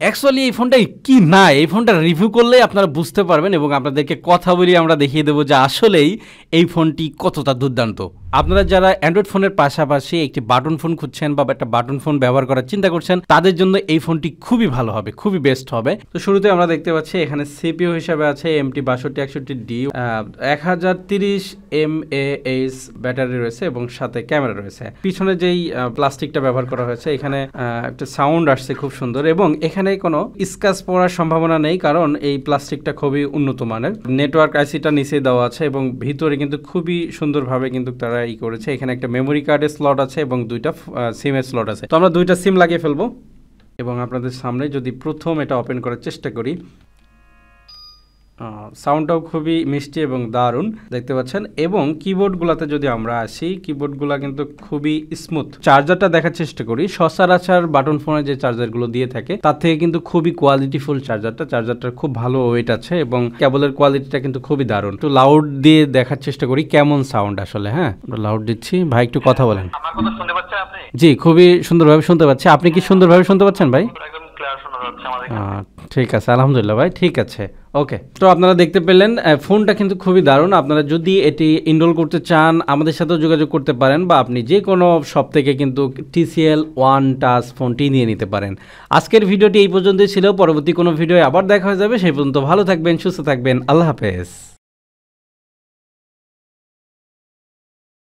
Actually এই ফোনটা কি না, এই ফোনটা রিভিউ করলে আপনারা বুঝতে পারবেন এবং আপনাদেরকে কথা বলি আমরা দেখিয়ে দেবো যে আসলেই এই ফোনটি কতটা দুর্দান্ত। আপনারা যারা অ্যান্ড্রয়েড ফোনের পাশাপাশি একটি বাটন ফোন খুঁজছেন বা একটা বাটন ফোন ব্যবহার করার চিন্তা করছেন, তাদের জন্য এই ফোনটি খুবই ভালো হবে, খুবই বেস্ট হবে। তো শুরুতে আমরা দেখতে পাচ্ছি এখানে সিপিইউ হিসাবে আছে MT6261D, 1030 mAh ব্যাটারি রয়েছে এবং সাথে ক্যামেরা রয়েছে। পিছনে যেই প্লাস্টিকটা ব্যবহার করা হয়েছে, এখানে একটা সাউন্ড আসছে খুব সুন্দর এবং এখানে কোনো স্ক্র্যাচ পড়ার সম্ভাবনা নেই, কারণ এই প্লাস্টিকটা খুবই উন্নত মানের। নেটওয়ার্ক আইসিটা নিচে দেওয়া আছে এবং ভিতরে কিন্তু খুবই সুন্দরভাবে কিন্তু তারা করেছে। এখানে একটা মেমোরি কার্ডের স্লট আছে এবং দুইটা সিমের স্লট আছে। তো আমরা দুইটা সিম লাগিয়ে ফেলবো এবং আপনাদের সামনে যদি প্রথম এটা ওপেন করার চেষ্টা করি, সাউন্ডটাও খুবই মিষ্টি এবং দারুণ দেখতে পাচ্ছেন। এবং কিবোর্ডগুলোতে যদি আমরা আসি, কিবোর্ডগুলো কিন্তু খুবই স্মুথ। চার্জারটা দেখার চেষ্টা করি, সচরাচর বাটন ফোনে যে চার্জারগুলো দিয়ে থাকে তার থেকে কিন্তু খুবই কোয়ালিটিফুল চার্জারটার খুব ভালো ওয়েট আছে এবং কেবলের কোয়ালিটিটা কিন্তু খুবই দারুণ। একটু লাউড দিয়ে দেখার চেষ্টা করি কেমন সাউন্ড আসলে। হ্যাঁ, লাউড দিচ্ছি। ভাই একটু কথা বলেন। আমার কথা শুনতে পাচ্ছেন আপনি? জি, খুবই সুন্দরভাবে শুনতে পাচ্ছি। আপনি কি সুন্দরভাবে শুনতে পাচ্ছেন ভাই? একদম ক্লিয়ার শোনা যাচ্ছে আমাদের। ঠিক আছে, আলহামদুলিল্লাহ ভাই, ঠিক আছে, ওকে। তো আপনারা দেখতে পেলেন ফোনটা কিন্তু খুবই দারুণ। আপনারা যদি এটি ইনরোল করতে চান আমাদের সাথেও যোগাযোগ করতে পারেন, বা আপনি যে কোনো শপ থেকে কিন্তু TCL One Touch ফোনটি নিয়ে নিতে পারেন। আজকের ভিডিওটি এই পর্যন্তই ছিল। পরবর্তী কোনো ভিডিও আবার দেখা হয়ে যাবে। সেই পর্যন্ত ভালো থাকবেন, সুস্থ থাকবেন। আল্লাহ হাফেজ।